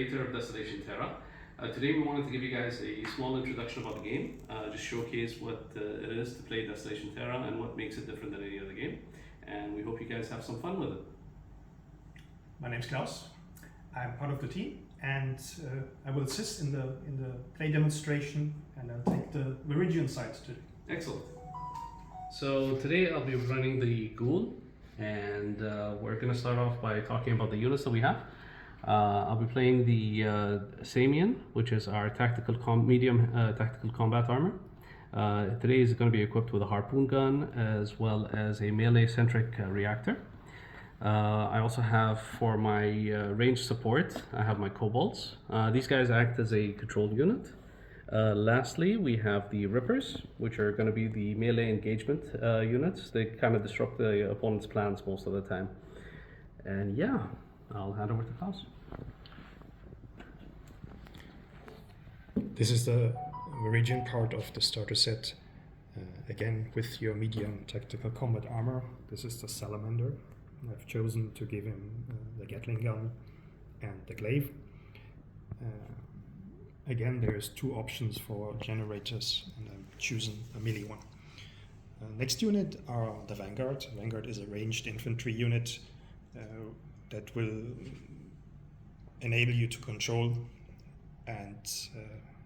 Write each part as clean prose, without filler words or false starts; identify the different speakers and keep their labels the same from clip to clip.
Speaker 1: creator of Desolation Terra. Today we wanted to give you guys a small introduction about the game, just showcase what it is to play Desolation Terra and what makes it different than any other game. And we hope you guys have some fun with it.
Speaker 2: My name's Klaus. I'm part of the team, and I will assist in the play demonstration, and I'll take the Viridian side today.
Speaker 1: Excellent. So today I'll be running the Ghoul, and we're going to start off by talking about the units that we have. I'll be playing the Saimian, which is our medium tactical combat armor. Today is going to be equipped with a harpoon gun as well as a melee-centric reactor. I also have, for my range support, I have my kobolds. These guys act as a controlled unit. Lastly, we have the Rippers, which are going to be the melee engagement units. They kind of disrupt the opponent's plans most of the time. And yeah, I'll hand over to Klaus.
Speaker 2: This is the Viridian part of the starter set. Again, with your medium tactical combat armor. This is the Salamander. I've chosen to give him the Gatling gun and the glaive. Again, there's two options for generators, and I'm choosing a melee one. Next unit are the Vanguard. Vanguard is a ranged infantry unit that will enable you to control and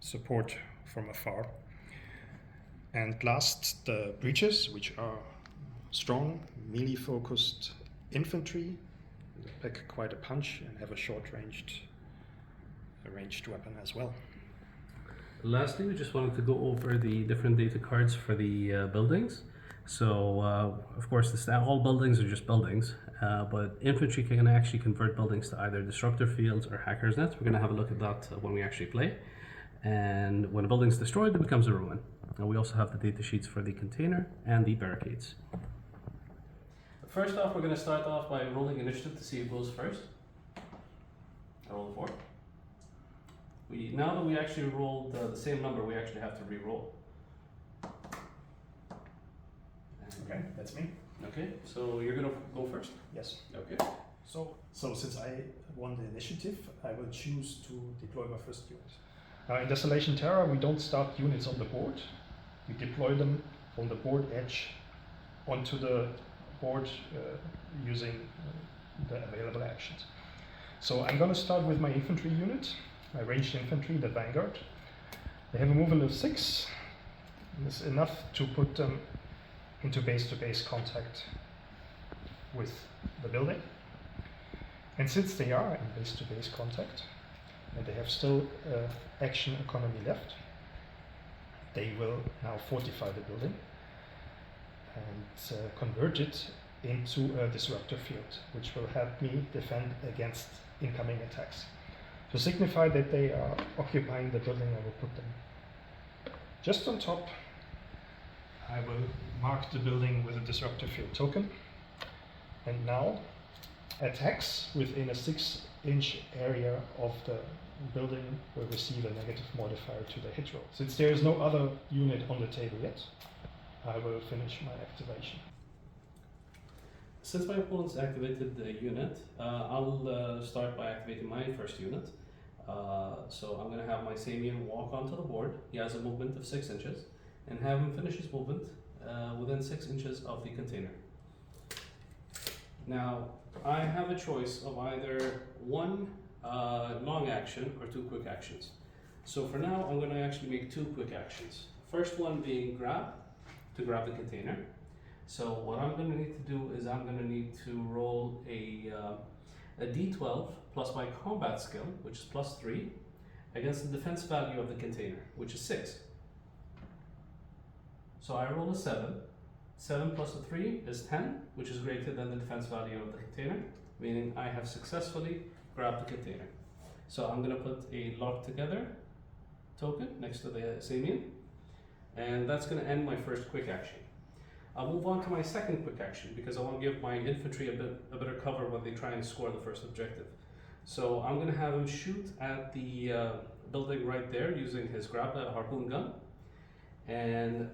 Speaker 2: support from afar. And last, the Breaches, which are strong, melee-focused infantry. They pack quite a punch and have a short-ranged weapon as well.
Speaker 1: Lastly, we just wanted to go over the different data cards for the buildings. So, of course, all buildings are just buildings, but infantry can actually convert buildings to either disruptor fields or hackers' nets. We're going to have a look at that when we actually play. And when a building is destroyed, it becomes a ruin. And we also have the data sheets for the container and the barricades. First off, we're going to start off by rolling initiative to see who goes first. I rolled a 4. Now that we actually rolled the same number, we actually have to re-roll.
Speaker 2: Okay, that's me.
Speaker 1: Okay, so you're going to go first?
Speaker 2: Yes.
Speaker 1: Okay.
Speaker 2: So since I won the initiative, I will choose to deploy my first unit. Now in Desolation Terra, we don't start units on the board. We deploy them from the board edge onto the board using the available actions. So I'm going to start with my infantry unit, my ranged infantry, the Vanguard. They have a movement of 6. It's enough to put them into base-to-base contact with the building. And since they are in base-to-base contact, and they have still action economy left, they will now fortify the building and convert it into a disruptor field, which will help me defend against incoming attacks. To signify that they are occupying the building, I will put them just on top. I will mark the building with a disruptor field token, and now attacks within a 6-inch area of the building will receive a negative modifier to the hit roll. Since there is no other unit on the table yet, I will finish my activation.
Speaker 1: Since my opponent's activated the unit, I'll start by activating my first unit. So I'm going to have my Saimian walk onto the board. He has a movement of 6 inches, and have him finish his movement within 6 inches of the container. Now, I have a choice of either one long action or 2 quick actions. So for now, I'm going to actually make 2 quick actions. First one being grab, to grab the container. So what I'm going to need to do is I'm going to need to roll a d12 plus my combat skill, which is +3, against the defense value of the container, which is 6. So I roll a 7. 7 plus a 3 is 10, which is greater than the defense value of the container, meaning I have successfully grabbed the container. So I'm going to put a lock together token next to the Saimian, and that's going to end my first quick action. I'll move on to my second quick action because I want to give my infantry a bit of cover when they try and score the first objective. So I'm going to have him shoot at the building right there using his harpoon gun, and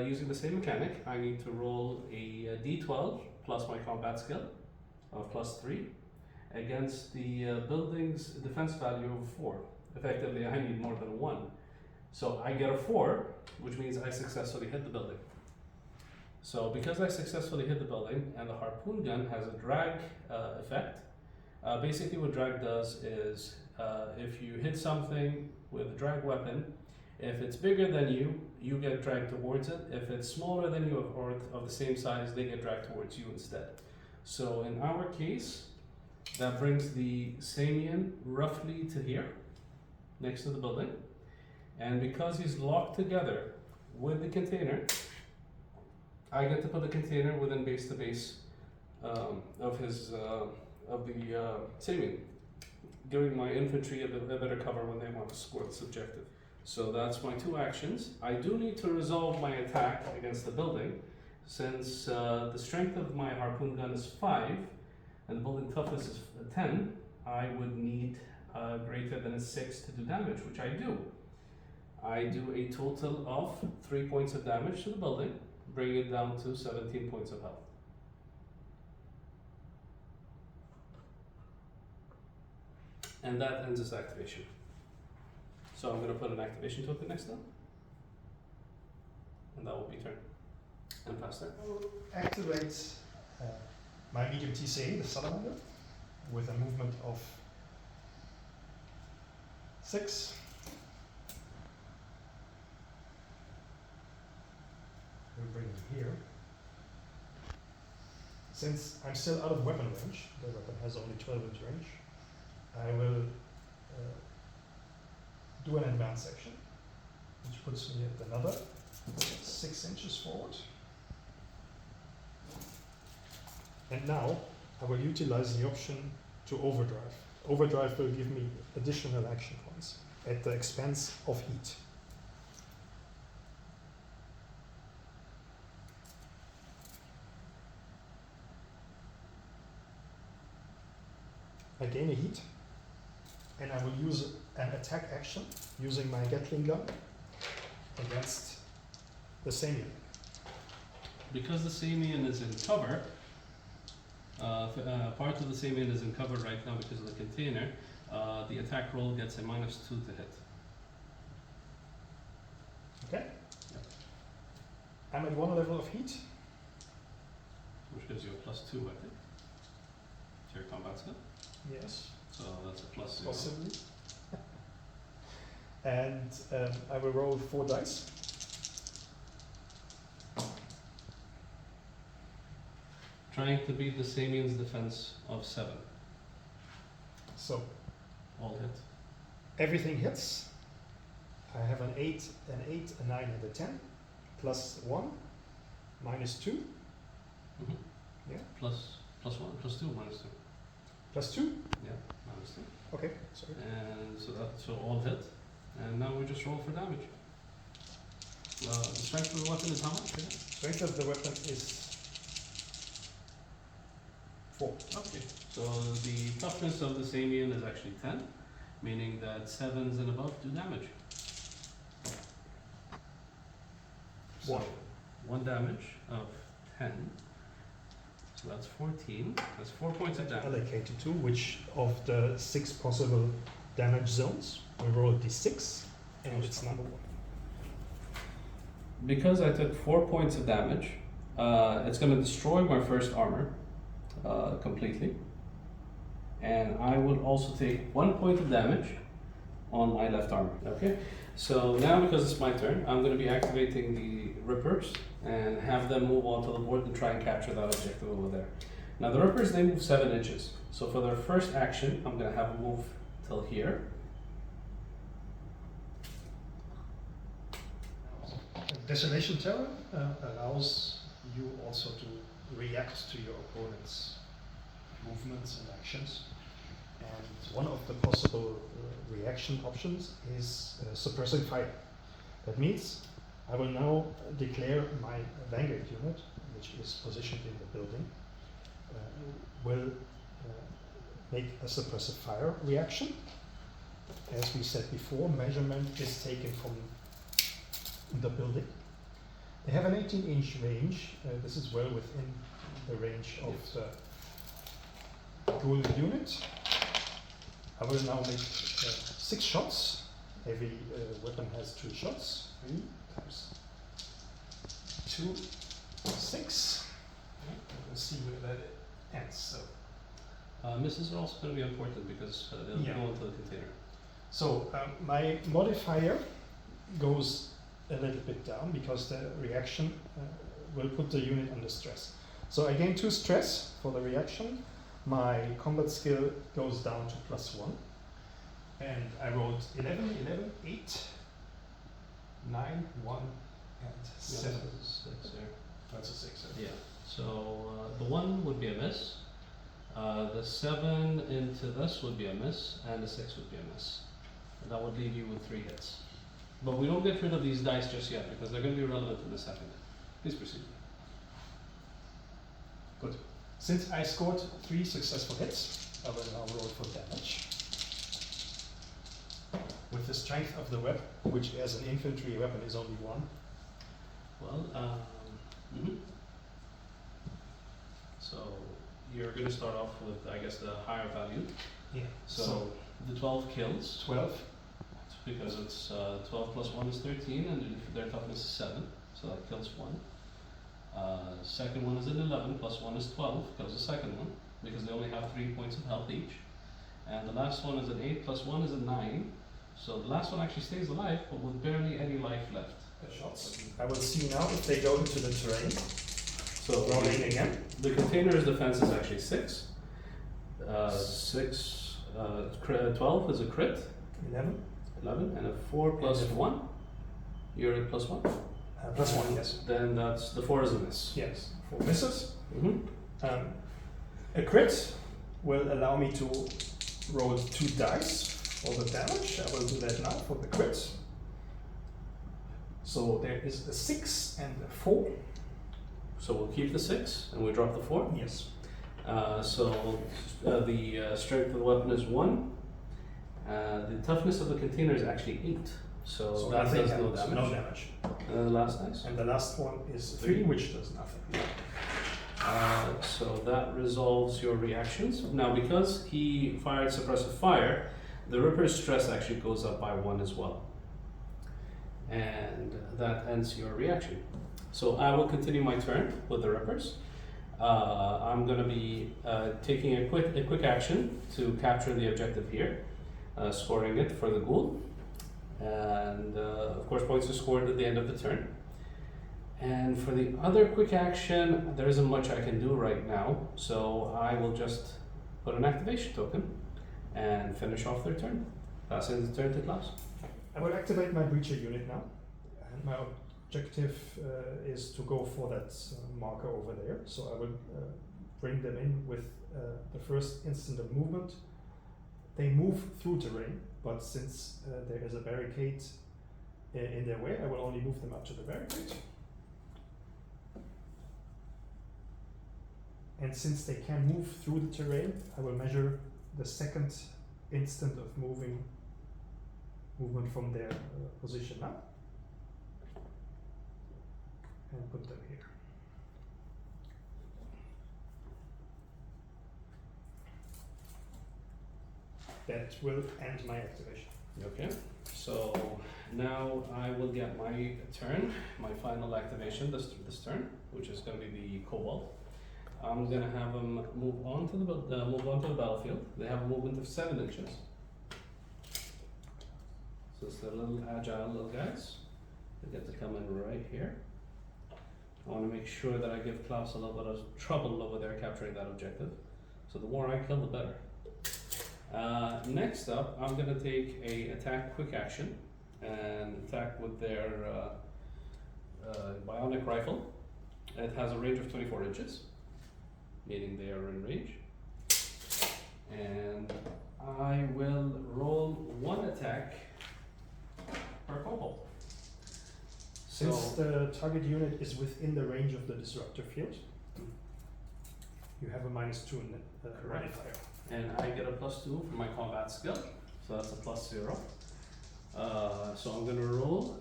Speaker 1: using the same mechanic, I need to roll a d12 plus my combat skill of +3 against the building's defense value of 4. Effectively, I need more than 1. So I get a 4, which means I successfully hit the building. So because I successfully hit the building and the harpoon gun has a drag effect, basically what drag does is if you hit something with a drag weapon, if it's bigger than you, you get dragged towards it. If it's smaller than you or of the same size, they get dragged towards you instead. So in our case, that brings the Saimian roughly to here, next to the building. And because he's locked together with the container, I get to put the container within base to base of the Saimian, giving my infantry a better cover when they want to score this objective. So that's my 2 actions. I do need to resolve my attack against the building, since the strength of my harpoon gun is 5 and the building toughness is 10. I would need greater than a 6 to do damage, which I do. I do a total of 3 points of damage to the building, bring it down to 17 points of health. And that ends its activation. So I'm going to put an activation token next time, and that will be turn. And pass that.
Speaker 2: I will activate my medium TCA, the Salamander, with a movement of 6. We'll bring it here. Since I'm still out of weapon range, the weapon has only 12 inch range, I will do an advance action, which puts me at another 6 inches forward. And now I will utilize the option to overdrive. Overdrive will give me additional action points at the expense of heat. I gain a heat, and I will use an attack action using my Gatling gun against the Saimian.
Speaker 1: Because the Saimian is in cover, part of the Saimian is in cover right now because of the container, the attack roll gets a -2 to hit.
Speaker 2: Okay?
Speaker 1: Yep.
Speaker 2: I'm at 1 level of heat.
Speaker 1: Which gives you a +2, I think, to your combat skill.
Speaker 2: Yes,
Speaker 1: So that's a +0.
Speaker 2: possibly. And I will roll 4 dice.
Speaker 1: Trying to beat the Saimian's defense of 7.
Speaker 2: So
Speaker 1: All hit.
Speaker 2: everything hits. I have an 8, a 9, and a 10. +1, -2.
Speaker 1: Mm-hmm.
Speaker 2: Yeah.
Speaker 1: +1, +2, -2.
Speaker 2: +2.
Speaker 1: Yeah, -2.
Speaker 2: Okay, sorry.
Speaker 1: And so all hit. And now we just roll for damage. The strength of the weapon is how much? Yeah?
Speaker 2: Strength of the weapon is 4.
Speaker 1: Okay. So the toughness of the Saimian is actually 10, meaning that 7s and above do damage. So 1 damage of 10. So that's 14. That's 4 points of damage.
Speaker 2: Allocated to which of the 6 possible damage zones? We roll a d6, and it's number 1.
Speaker 1: Because I took 4 points of damage, it's going to destroy my first armor completely. And I would also take 1 point of damage on my left armor. Okay, so now because it's my turn, I'm going to be activating the Rippers and have them move onto the board and try and capture that objective over there. Now the Rippers, they move 7 inches. So for their first action, I'm going to have them move till here.
Speaker 2: Desolation Terra allows you also to react to your opponent's movements and actions. And one of the possible reaction options is suppressing fire. That means I will now declare my Vanguard unit, which is positioned in the building, will make a suppressive fire reaction. As we said before, measurement is taken from the building. They have an 18-inch range. This is well within the range of the dual unit. I will now make 6 shots. Every weapon has 2 shots. 3 times 2, 6. We'll see where that ends. So.
Speaker 1: Misses are also going to be important because they'll go into the container.
Speaker 2: So my modifier goes a little bit down because the reaction will put the unit under stress. So I gain 2 stress for the reaction. My combat skill goes down to +1. And I rolled 11, 11, 8, 9, 1, and 7.
Speaker 1: Yeah, that's a 6 there.
Speaker 2: That's a 6.
Speaker 1: Yeah. So the 1 would be a miss. The 7 into this would be a miss, and the 6 would be a miss. And that would leave you with 3 hits. But we don't get rid of these dice just yet because they're going to be relevant in a second. Please proceed.
Speaker 2: Good. Since I scored 3 successful hits, I will now roll for damage. With the strength of the weapon, which as an infantry weapon is only 1.
Speaker 1: Well, so you're going to start off with, I guess, the higher value.
Speaker 2: Yeah.
Speaker 1: So the 12 kills.
Speaker 2: 12.
Speaker 1: Because it's 12 plus 1 is 13, and their toughness is 7, so that kills 1. Second one is an 11, plus 1 is 12, kills the second one, because they only have 3 points of health each. And the last one is an 8, plus 1 is a 9, so the last one actually stays alive, but with barely any life left.
Speaker 2: The shots. I will see now if they go into the terrain.
Speaker 1: So
Speaker 2: rolling again.
Speaker 1: The container's defense is actually 6. 12 is a crit.
Speaker 2: 11.
Speaker 1: 11, and a 4 plus 1. You're at +1?
Speaker 2: +1, yes.
Speaker 1: Then that's the 4 is a miss.
Speaker 2: Yes, 4 misses.
Speaker 1: Mm-hmm.
Speaker 2: A crit will allow me to roll 2 dice for the damage. I will do that now for the crit. So there is a 6 and a 4.
Speaker 1: So we'll keep the 6 and we drop the 4?
Speaker 2: Yes.
Speaker 1: So the strength of the weapon is 1. The toughness of the container is actually 8. So that does no damage.
Speaker 2: No damage.
Speaker 1: And the last dice?
Speaker 2: And the last one is 3, which does nothing.
Speaker 1: So that resolves your reactions. Now, because he fired suppressive fire, the Ripper's stress actually goes up by 1 as well. And that ends your reaction. So I will continue my turn with the Rippers. I'm going to be taking a quick action to capture the objective here, scoring it for the ghoul. And of course, points are scored at the end of the turn. And for the other quick action, there isn't much I can do right now, so I will just put an activation token and finish off their turn. Passing the turn to Klaus.
Speaker 2: I will activate my breacher unit now, and my objective is to go for that marker over there. So I will bring them in with the first instant of movement. They move through terrain, but since there is a barricade in their way, I will only move them up to the barricade. And since they can move through the terrain, I will measure the second instant of movement from their position now, and put them here. That will end my activation.
Speaker 1: Okay, so now I will get my turn, my final activation this turn, which is going to be the Cobalt. I'm going to have them move on to the battlefield. They have a movement of 7 inches. So it's the little agile little guys. They get to come in right here. I want to make sure that I give Klaus a little bit of trouble over there capturing that objective. So the more I kill, the better. Next up, I'm going to take a attack quick action and attack with their bionic rifle. It has a range of 24 inches, meaning they are in range. And I will roll 1 attack per Cobalt.
Speaker 2: Since the target unit is within the range of the disruptor field, you have a -2 in the modifier.
Speaker 1: And I get a +2 for my combat skill, so that's a +0. So I'm going to roll.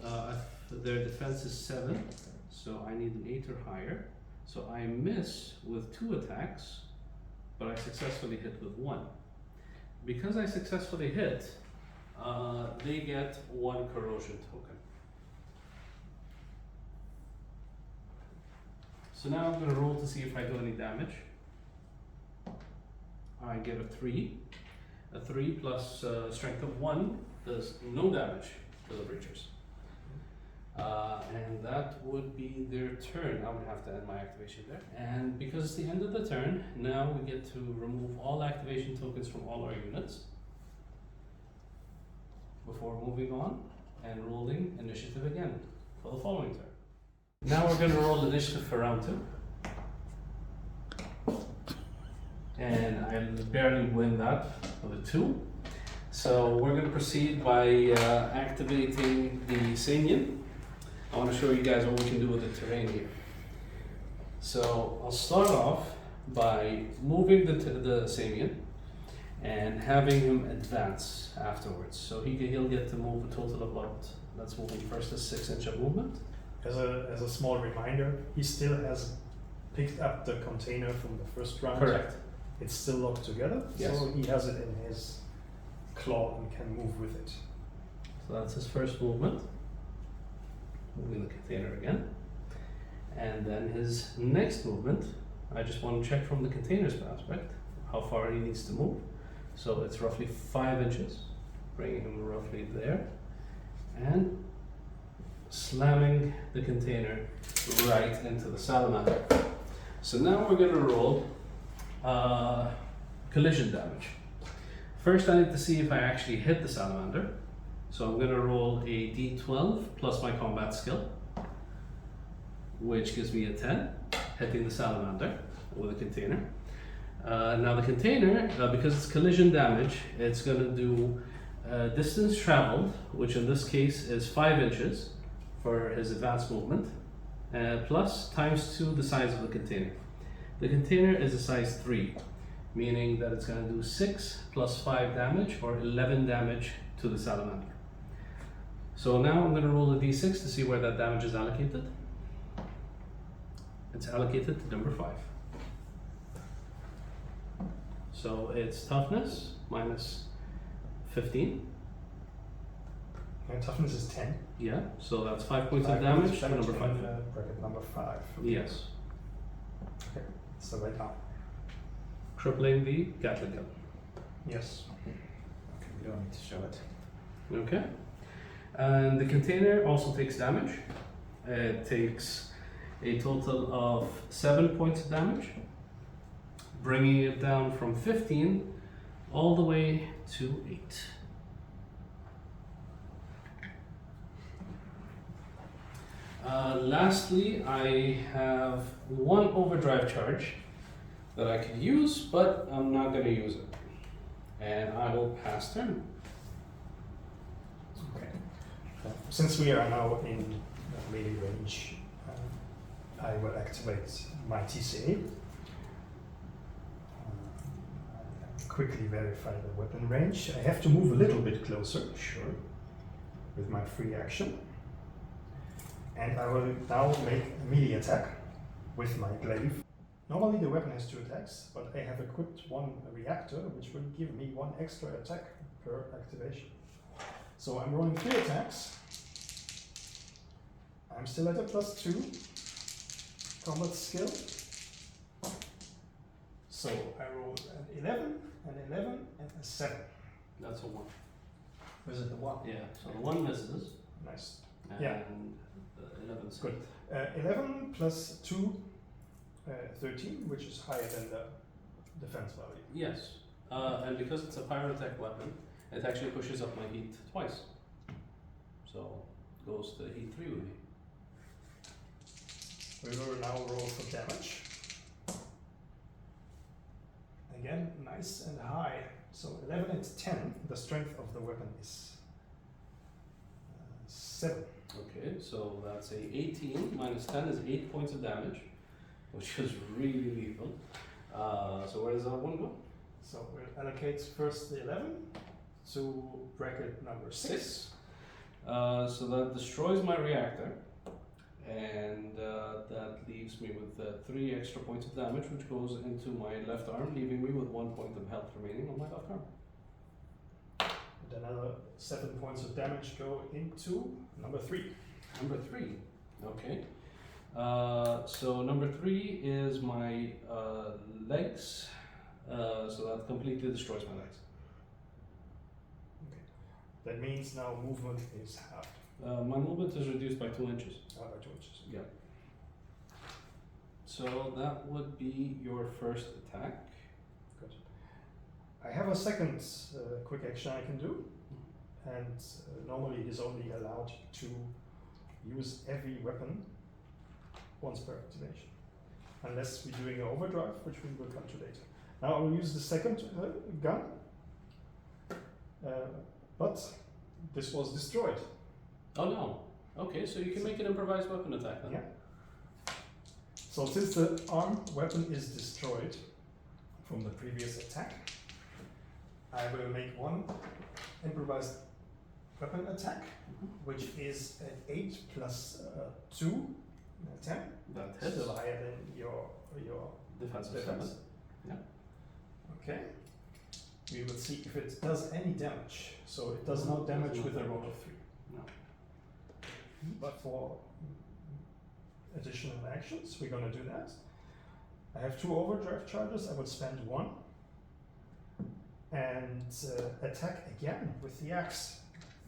Speaker 1: Their defense is 7, so I need an 8 or higher. So I miss with 2 attacks, but I successfully hit with 1. Because I successfully hit, they get 1 corrosion token. So now I'm going to roll to see if I do any damage. I get a 3. A 3 plus strength of 1 does no damage to the breachers. And that would be their turn. I would have to end my activation there. And because it's the end of the turn, now we get to remove all activation tokens from all our units before moving on and rolling initiative again for the following turn. Now we're going to roll initiative for round 2. And I barely win that with a 2. So we're going to proceed by activating the Saimian. I want to show you guys what we can do with the terrain here. So I'll start off by moving the Saimian and having him advance afterwards. So he'll get to move a total of about, let's move him first a 6-inch of movement.
Speaker 2: As a small reminder, he still has picked up the container from the first round.
Speaker 1: Correct.
Speaker 2: It's still locked together,
Speaker 1: Yes.
Speaker 2: so he has it in his claw and can move with it.
Speaker 1: So that's his first movement. Moving the container again. And then his next movement, I just want to check from the container's aspect how far he needs to move. So it's roughly 5 inches, bringing him roughly there. And slamming the container right into the Salamander. So now we're going to roll collision damage. First I need to see if I actually hit the Salamander. So I'm going to roll a d12 plus my combat skill, which gives me a 10, hitting the Salamander with a container. Now the container, because it's collision damage, it's going to do distance traveled, which in this case is 5 inches for his advanced movement, plus times 2 the size of the container. The container is a size 3, meaning that it's going to do 6 plus 5 damage, or 11 damage to the Salamander. So now I'm going to roll a d6 to see where that damage is allocated. It's allocated to number 5. So it's toughness minus 15.
Speaker 2: My toughness is 10.
Speaker 1: Yeah, so that's 5 points of damage to number 5.
Speaker 2: Bracket number 5.
Speaker 1: Yes.
Speaker 2: Okay, so right now.
Speaker 1: Crippling the Gatling gun.
Speaker 2: Yes.
Speaker 3: Okay, we don't need to show it.
Speaker 1: Okay. And the container also takes damage. It takes a total of 7 points of damage, bringing it down from 15 all the way to 8. Lastly, I have 1 overdrive charge that I could use, but I'm not going to use it. And I will pass turn.
Speaker 2: Okay. Since we are now in melee range, I will activate my TCA. Quickly verify the weapon range. I have to move a little bit closer, sure, with my free action. And I will now make a melee attack with my glaive. Normally the weapon has 2 attacks, but I have equipped 1 reactor, which will give me 1 extra attack per activation. So I'm rolling 3 attacks. I'm still at a +2 combat skill. So I rolled an 11, an 11, and a 7.
Speaker 1: That's a 1.
Speaker 2: Was it the 1?
Speaker 1: Yeah, so the 1 misses.
Speaker 2: Nice.
Speaker 1: And
Speaker 2: Yeah.
Speaker 1: the 11's
Speaker 2: Good. 11 plus 2, 13, which is higher than the defense value.
Speaker 1: Yes. And because it's a pyrotech weapon, it actually pushes up my heat twice. So it goes to heat 3 with me.
Speaker 2: We will now roll for damage. Again, nice and high. So 11 and 10, the strength of the weapon is 7.
Speaker 1: Okay, so that's a 18 minus 10 is 8 points of damage, which is really lethal. So where does that 1 go?
Speaker 2: So we'll allocate first the 11 to bracket number 6.
Speaker 1: So that destroys my reactor, and that leaves leaves me with 3 extra points of damage, which goes into my left arm, leaving me with 1 point of health remaining on my left arm.
Speaker 2: And another 7 points of damage go into number 3.
Speaker 1: Number 3, okay. So number 3 is my legs, so that completely destroys my legs.
Speaker 2: Okay. That means now movement is halved.
Speaker 1: My movement is reduced by 2 inches.
Speaker 2: By 2 inches.
Speaker 1: Yeah. So that would be your first attack.
Speaker 2: Good. I have a second quick action I can do, and normally it is only allowed to use every weapon once per activation, unless we're doing an overdrive, which we will come to later. Now I will use the second gun, but this was destroyed.
Speaker 1: Oh no. Okay, so you can make an improvised weapon attack then.
Speaker 2: Yeah. So since the arm weapon is destroyed from the previous attack, I will make one improvised weapon attack, which is an 8 plus 2, 10.
Speaker 1: That hits.
Speaker 2: Still higher than your
Speaker 1: Defensive
Speaker 2: defense.
Speaker 1: 7. Yeah.
Speaker 2: Okay. We will see if it does any damage. So it does no damage with a roll of 3.
Speaker 1: No.
Speaker 2: But for additional actions, we're going to do that. I have 2 overdrive charges. I will spend 1 and attack again with the axe.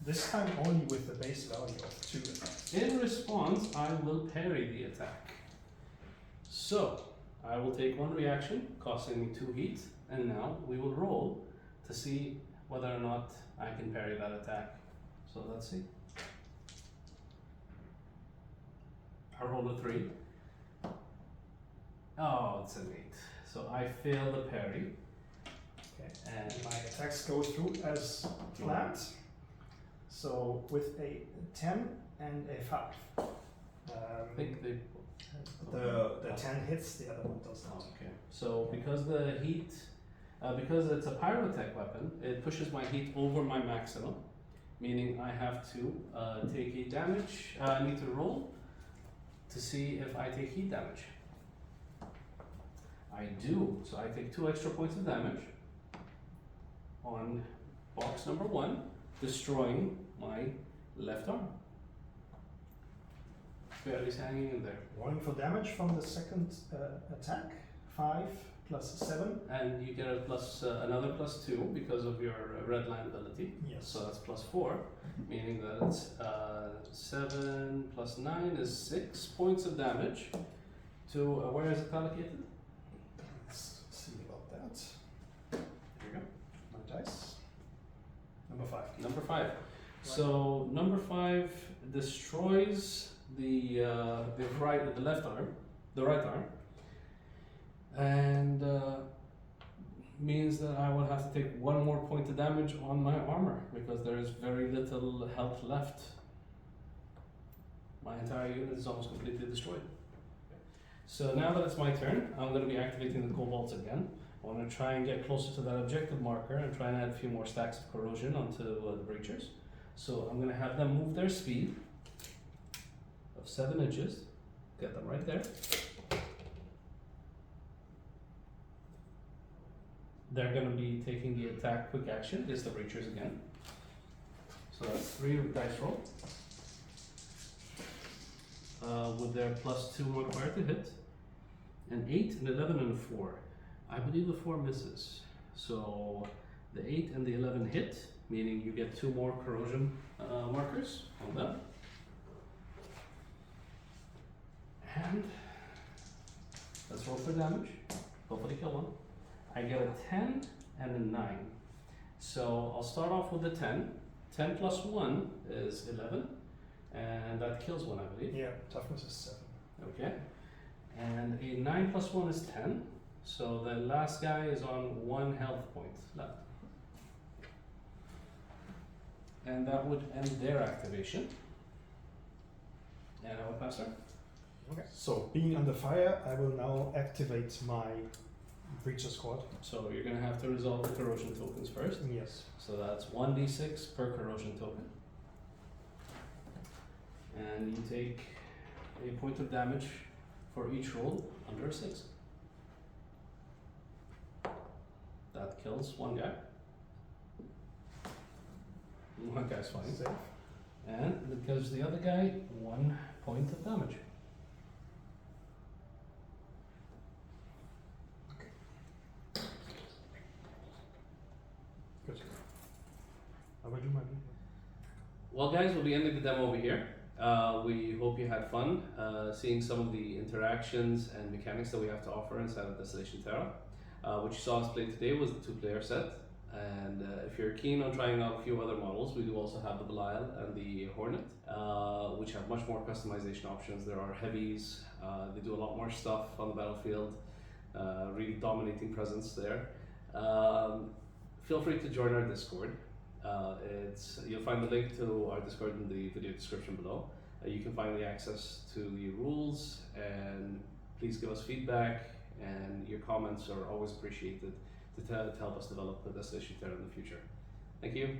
Speaker 2: This time only with the base value of 2 attacks.
Speaker 1: In response, I will parry the attack. So, I will take 1 reaction, costing me 2 heat, and now we will roll to see whether or not I can parry that attack. So let's see. I rolled a 3. Oh, it's an 8. So I fail the parry.
Speaker 2: Okay.
Speaker 1: And
Speaker 2: My attacks go through as planned. So with a 10 and a 5.
Speaker 1: I think they.
Speaker 2: The 10 hits, the other one does not.
Speaker 1: Okay. So because the heat, because it's a pyrotech weapon, it pushes my heat over my maximum, meaning I have to take a damage. I need to roll to see if I take heat damage. I do. So I take 2 extra points of damage on box number 1, destroying my left arm. Barely hanging in there.
Speaker 2: Rolling for damage from the second attack. 5 plus 7.
Speaker 1: And you get a plus, another plus 2 because of your red line ability.
Speaker 2: Yes.
Speaker 1: So that's plus 4, meaning that it's 7 plus 9 is 6 points of damage to, where is it allocated?
Speaker 2: Let's see about that.
Speaker 1: Here we go.
Speaker 2: My dice. Number 5.
Speaker 1: Number 5. So number 5 destroys the left arm, the right arm, and means that I will have to take 1 more point of damage on my armor because there is very little health left. My entire unit is almost completely destroyed. So now that it's my turn, I'm going to be activating the kobolds again. I want to try and get closer to that objective marker and try and add a few more stacks of corrosion onto the breachers. So I'm going to have them move their speed of 7 inches, get them right there. They're going to be taking the attack quick action against the breachers again. So that's 3 dice roll. With their plus 2 required to hit. An 8, an 11, and a 4. I believe the 4 misses. So the 8 and the 11 hit, meaning you get 2 more corrosion markers on them. And let's roll for damage. Hopefully kill one. I get a 10 and a 9. So I'll start off with a 10. 10 plus 1 is 11. And that kills one, I believe.
Speaker 2: Yeah, toughness is 7.
Speaker 1: Okay. And a 9 plus 1 is 10. So the last guy is on 1 health point left. And that would end their activation. And I will pass her.
Speaker 2: Okay. So being under fire, I will now activate my breacher squad.
Speaker 1: So you're going to have to resolve the corrosion tokens first.
Speaker 2: Yes.
Speaker 1: So that's 1d6 per corrosion token. And you take a point of damage for each roll under 6. That kills one guy. One guy's fine.
Speaker 2: Safe.
Speaker 1: And it gives the other guy 1 point of damage.
Speaker 2: Good. I will do my bit.
Speaker 1: Well, guys, we'll be ending the demo over here. We hope you had fun seeing some of the interactions and mechanics that we have to offer inside of Desolation Terra. What you saw us play today was the 2-player set. And if you're keen on trying out a few other models, we do also have the Belial and the Hornet, which have much more customization options. There are heavies, they do a lot more stuff on the battlefield, really dominating presence there. Feel free to join our Discord. You'll find the link to our Discord in the video description below. You can find the access to the rules, and please give us feedback, and your comments are always appreciated to help us develop the Desolation Terra in the future. Thank you.